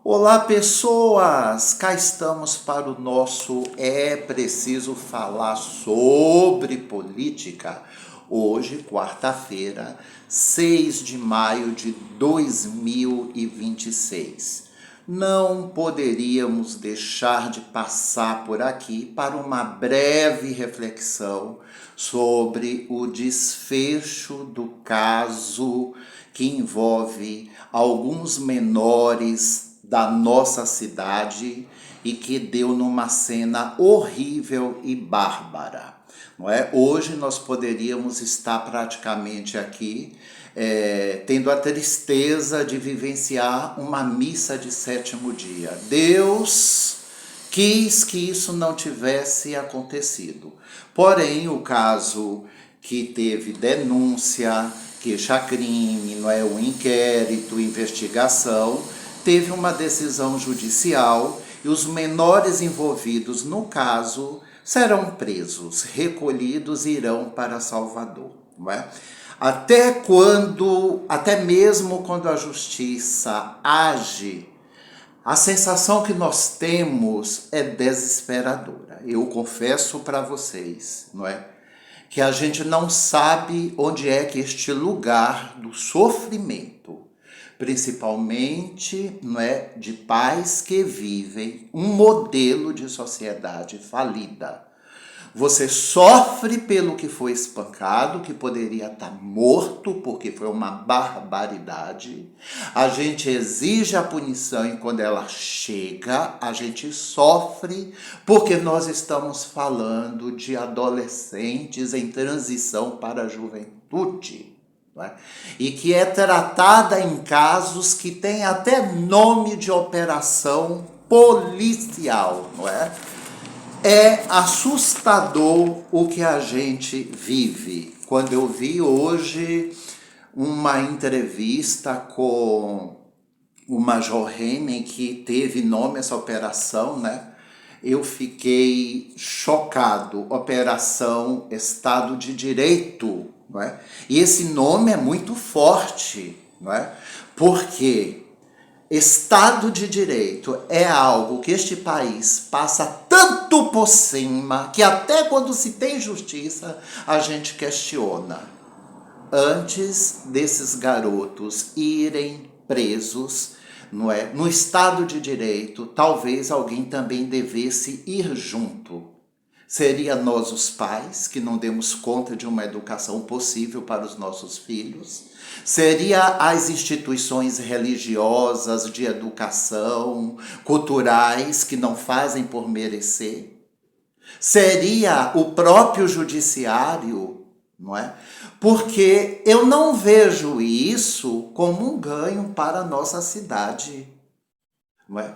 Olá, pessoas! Cá estamos para o nosso É Preciso Falar sobre Política. Hoje, quarta-feira, 6 de maio de 2026. Não poderíamos deixar de passar por aqui para uma breve reflexão sobre o desfecho do caso que envolve alguns menores da nossa cidade e que deu numa cena horrível e bárbara. Não é? Hoje nós poderíamos estar praticamente aqui tendo a tristeza de vivenciar uma missa de sétimo dia. Deus quis que isso não tivesse acontecido. Porém, o caso que teve denúncia, queixa-crime, não é, o inquérito, investigação, teve uma decisão judicial e os menores envolvidos no caso serão presos, recolhidos e irão para Salvador, não é? Até mesmo quando a justiça age, a sensação que nós temos é desesperadora. Eu confesso para vocês, não é? Que a gente não sabe onde é que este lugar do sofrimento, principalmente, não é, de pais que vivem um modelo de sociedade falida. Você sofre pelo que foi espancado, que poderia estar morto, porque foi uma barbaridade. A gente exige a punição e quando ela chega, a gente sofre, porque nós estamos falando de adolescentes em transição para a juventude. Não é? E que é tratada em casos que tem até nome de operação policial, não é? É assustador o que a gente vive. Quando eu vi hoje uma entrevista com o Major Henning, que teve nome essa operação, né? Eu fiquei chocado. Operação Estado de Direito, não é? E esse nome é muito forte, não é? Porque Estado de Direito é algo que este país passa tanto por cima que até quando se tem justiça a gente questiona. Antes desses garotos irem presos, não é? No Estado de Direito, talvez alguém também devesse ir junto. Seria nós os pais que não demos conta de uma educação possível para os nossos filhos? Seria as instituições religiosas de educação, culturais, que não fazem por merecer? Seria o próprio judiciário, não é? Porque eu não vejo isso como um ganho para a nossa cidade, não é?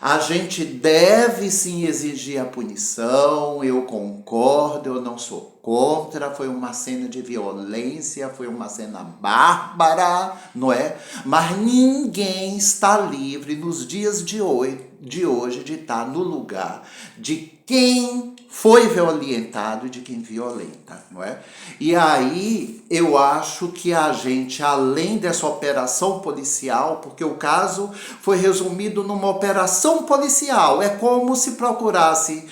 A gente deve sim exigir a punição, eu concordo, eu não sou contra, foi uma cena de violência, foi uma cena bárbara, não é? Mas ninguém está livre nos dias de hoje de estar no lugar de quem foi violentado e de quem violenta, não é? E aí eu acho que a gente, além dessa operação policial, porque o caso foi resumido numa operação policial, é como se procurasse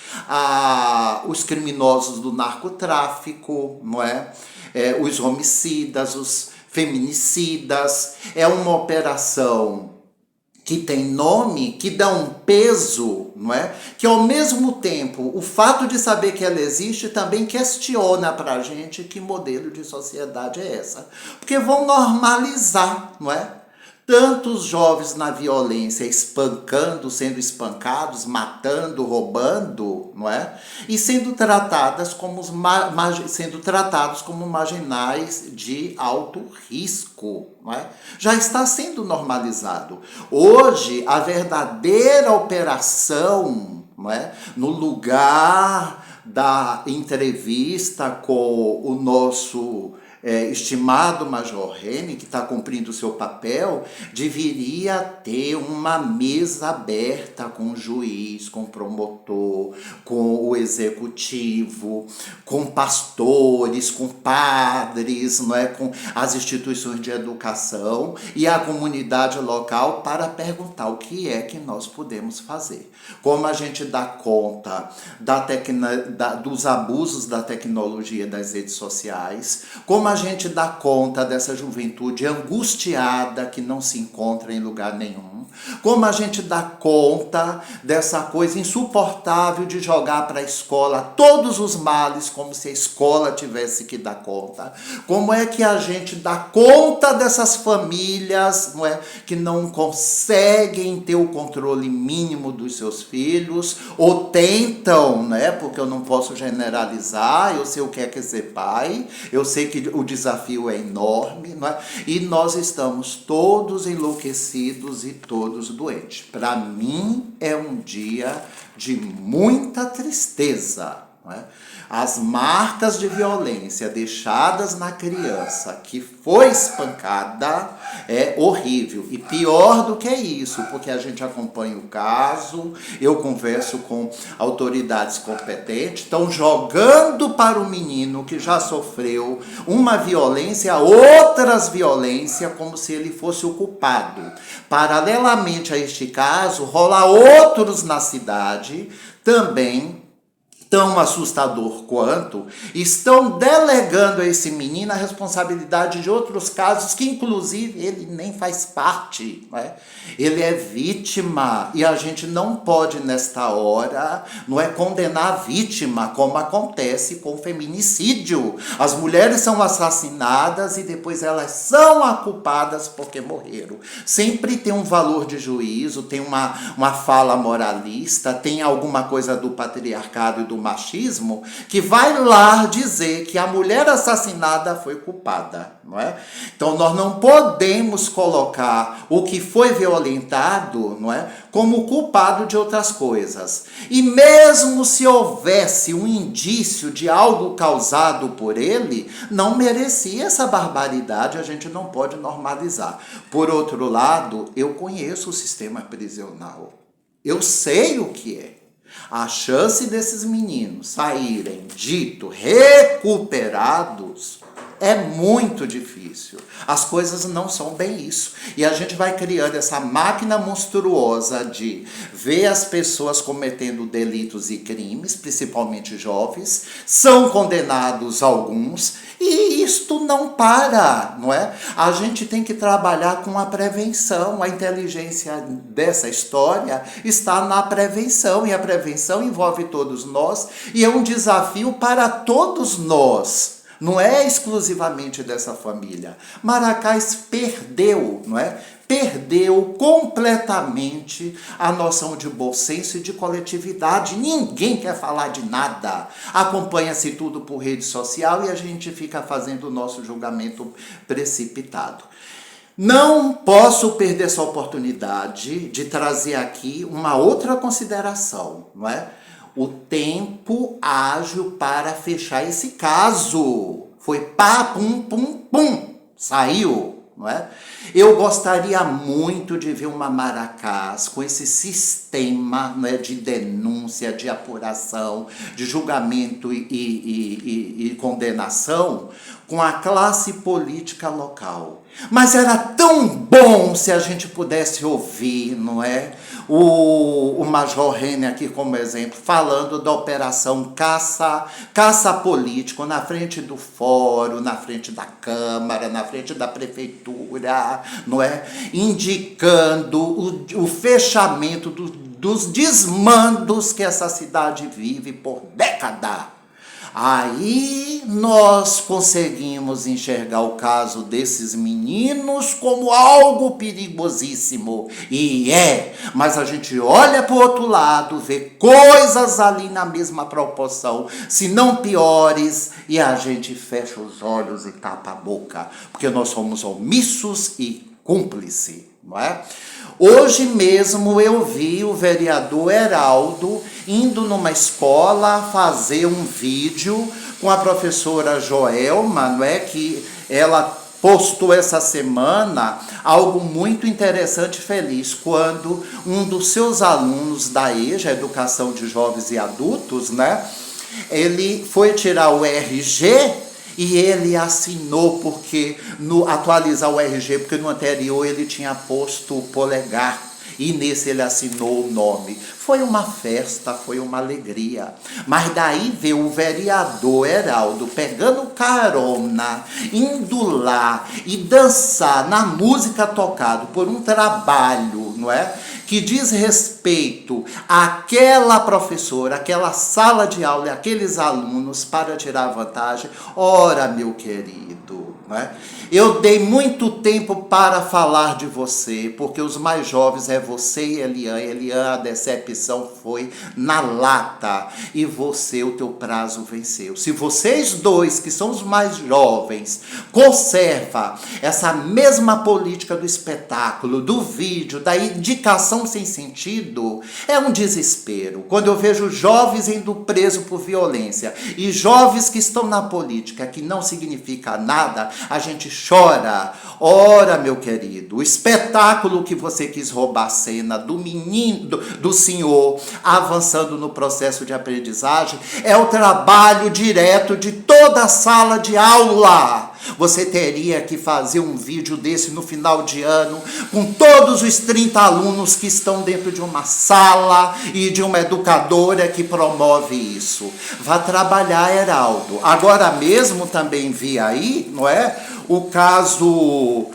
os criminosos do narcotráfico, não é? Os homicidas, os feminicidas, é uma operação que tem nome, que dá um peso, não é? Que ao mesmo tempo, o fato de saber que ela existe também questiona pra gente que modelo de sociedade é essa. Porque vão normalizar, não é? Tantos jovens na violência, espancando, sendo espancados, matando, roubando, não é? E sendo tratados como marginais de alto risco, não é? Já está sendo normalizado. Hoje, a verdadeira operação, não é? No lugar da entrevista com o nosso estimado Major Rene, que está cumprindo o seu papel, deveria ter uma mesa aberta com o juiz, com o promotor, com o executivo, com pastores, com padres, não é? Com as instituições de educação e a comunidade local para perguntar o que é que nós podemos fazer. Como a gente dá conta dos abusos da tecnologia das redes sociais, como a gente dá conta dessa juventude angustiada que não se encontra em lugar nenhum, como a gente dá conta dessa coisa insuportável de jogar para a escola todos os males como se a escola tivesse que dar conta. Como é que a gente dá conta dessas famílias, não é, que não conseguem ter o controle mínimo dos seus filhos, ou tentam, né, porque eu não posso generalizar, eu sei o que é ser pai, eu sei que o desafio é enorme, não é? E nós estamos todos enlouquecidos e todos doentes. Para mim é um dia de muita tristeza, não é? As marcas de violência deixadas na criança que foi espancada é horrível. E pior do que isso, porque a gente acompanha o caso, eu converso com autoridades competentes, estão jogando para o menino que já sofreu uma violência, outras violências, como se ele fosse o culpado. Paralelamente a este caso, rola outros na cidade, também tão assustador quanto, estão delegando a esse menino a responsabilidade de outros casos que, inclusive, ele nem faz parte, né? Ele é vítima e a gente não pode, nesta hora, não é condenar a vítima, como acontece com o feminicídio. As mulheres são assassinadas e depois elas são culpadas porque morreram. Sempre tem um valor de juízo, tem uma fala moralista, tem alguma coisa do patriarcado e do machismo que vai lá dizer que a mulher assassinada foi culpada, não é? Então nós não podemos colocar o que foi violentado, não é, como culpado de outras coisas. E mesmo se houvesse um indício de algo causado por ele, não merecia essa barbaridade, a gente não pode normalizar. Por outro lado, eu conheço o sistema prisional. Eu sei o que é. A chance desses meninos saírem recuperados é muito difícil. As coisas não são bem isso. E a gente vai criando essa máquina monstruosa de ver as pessoas cometendo delitos e crimes, principalmente jovens, são condenados alguns, e isto não para, não é? A gente tem que trabalhar com a prevenção. A inteligência dessa história está na prevenção, e a prevenção envolve todos nós, e é um desafio para todos nós. Não é exclusivamente dessa família. Maracás perdeu, não é? Perdeu completamente a noção de bom senso e de coletividade. Ninguém quer falar de nada. Acompanha-se tudo por rede social e a gente fica fazendo o nosso julgamento precipitado. Não posso perder essa oportunidade de trazer aqui uma outra consideração, não é? O tempo ágil para fechar esse caso. Foi pá, pum, pum, pum. Saiu, não é? Eu gostaria muito de ver uma Maracás com esse sistema, né, de denúncia, de apuração, de julgamento e condenação com a classe política local. Mas era tão bom se a gente pudesse ouvir, não é? O Major Rene aqui como exemplo, falando da operação caça político na frente do fórum, na frente da Câmara, na frente da Prefeitura, não é? Indicando o fechamento dos desmandos que essa cidade vive por década. Aí nós conseguimos enxergar o caso desses meninos como algo perigosíssimo. E mas a gente olha para o outro lado, vê coisas ali na mesma proporção, se não piores, e a gente fecha os olhos e tapa a boca, porque nós somos omissos e cúmplices. não é? Hoje mesmo eu vi o vereador Heraldo indo numa escola fazer um vídeo com a professora Joelma, não é? Que ela postou essa semana algo muito interessante e feliz, quando um dos seus alunos da EJA, Educação de Jovens e Adultos, né? Ele foi tirar o RG e ele assinou, porque atualizar o RG, porque no anterior ele tinha posto o polegar. E nesse ele assinou o nome. Foi uma festa, foi uma alegria. Mas daí veio o vereador Heraldo pegando carona, indo lá e dançar na música tocada por um trabalho, não é? Que diz respeito àquela professora, àquela sala de aula e àqueles alunos para tirar vantagem. Ora, meu querido, né? Eu dei muito tempo para falar de você, porque os mais jovens é você e Elian. Elian, a decepção foi na lata, e você, o teu prazo venceu. Se vocês dois, que são os mais jovens, conservam essa mesma política do espetáculo, do vídeo, da indicação sem sentido, é um desespero. Quando eu vejo jovens indo preso por violência e jovens que estão na política, que não significa nada, a gente chora. Ora, meu querido, o espetáculo que você quis roubar a cena do menino, do senhor, avançando no processo de aprendizagem, é o trabalho direto de toda a sala de aula. Você teria que fazer um vídeo desse no final de ano, com todos os 30 alunos que estão dentro de uma sala e de uma educadora que promove isso. Vá trabalhar, Heraldo. Agora mesmo também vi aí, não é? O caso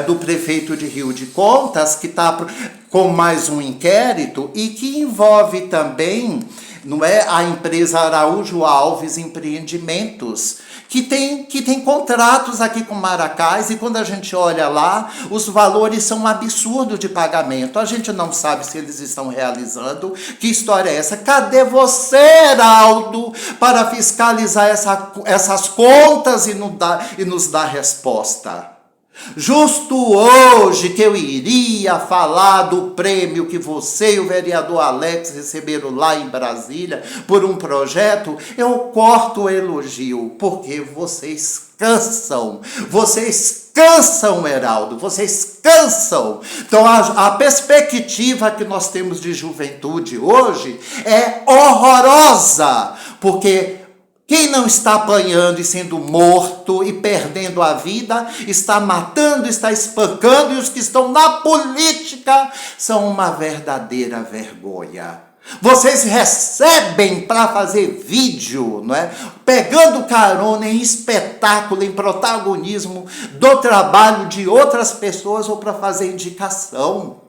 do prefeito de Rio de Contas, que está com mais um inquérito e que envolve também, não é, a empresa Araújo Alves Empreendimentos, que tem contratos aqui com Maracás, e quando a gente olha lá, os valores são um absurdo de pagamento. A gente não sabe se eles estão realizando. Que história é essa? Cadê você, Heraldo, para fiscalizar essas contas e nos dar resposta? Justo hoje que eu iria falar do prêmio que você e o vereador Alex receberam lá em Brasília por um projeto, eu corto o elogio, porque vocês cansam, Heraldo, vocês cansam. Então a perspectiva que nós temos de juventude hoje é horrorosa, porque quem não está apanhando e sendo morto e perdendo a vida, está matando, está espancando, e os que estão na política são uma verdadeira vergonha. Vocês recebem para fazer vídeo, não é? Pegando carona em espetáculo, em protagonismo do trabalho de outras pessoas, ou para fazer indicação.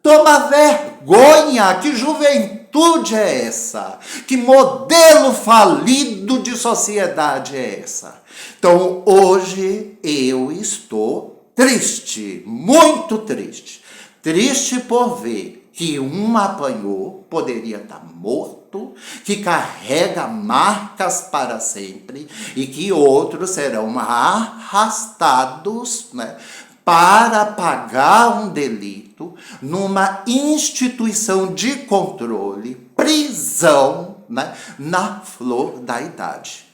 Toma vergonha! Que juventude é essa? Que modelo falido de sociedade é essa? Então, hoje eu estou triste, muito triste. Triste por ver que um apanhou, poderia estar morto, que carrega marcas para sempre, e que outros serão arrastados, né, para pagar um delito numa instituição de controle, prisão, né, na flor da idade.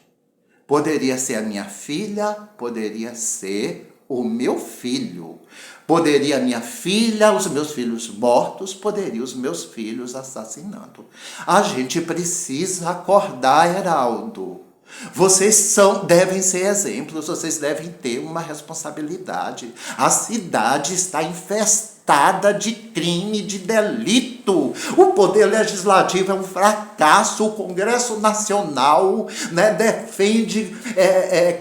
Poderia ser a minha filha, poderia ser o meu filho. Poderia a minha filha, os meus filhos mortos, poderia os meus filhos assassinando. A gente precisa acordar, Heraldo. Vocês devem ser exemplos, vocês devem ter uma responsabilidade. A cidade está infestada de crime, de delito. O poder legislativo é um fracasso. O Congresso Nacional, né, defende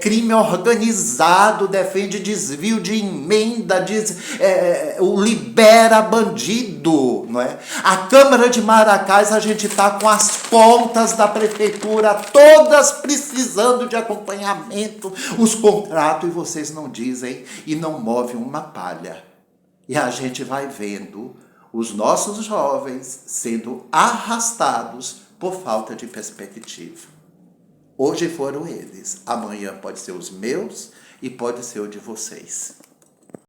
crime organizado, defende desvio de emenda, libera bandido. Não é? A Câmara de Maracás, a gente está com as contas da prefeitura todas precisando de acompanhamento, os contratos, e vocês não dizem e não movem uma palha. E a gente vai vendo os nossos jovens sendo arrastados por falta de perspectiva. Hoje foram eles, amanhã pode ser os meus e pode ser o de vocês.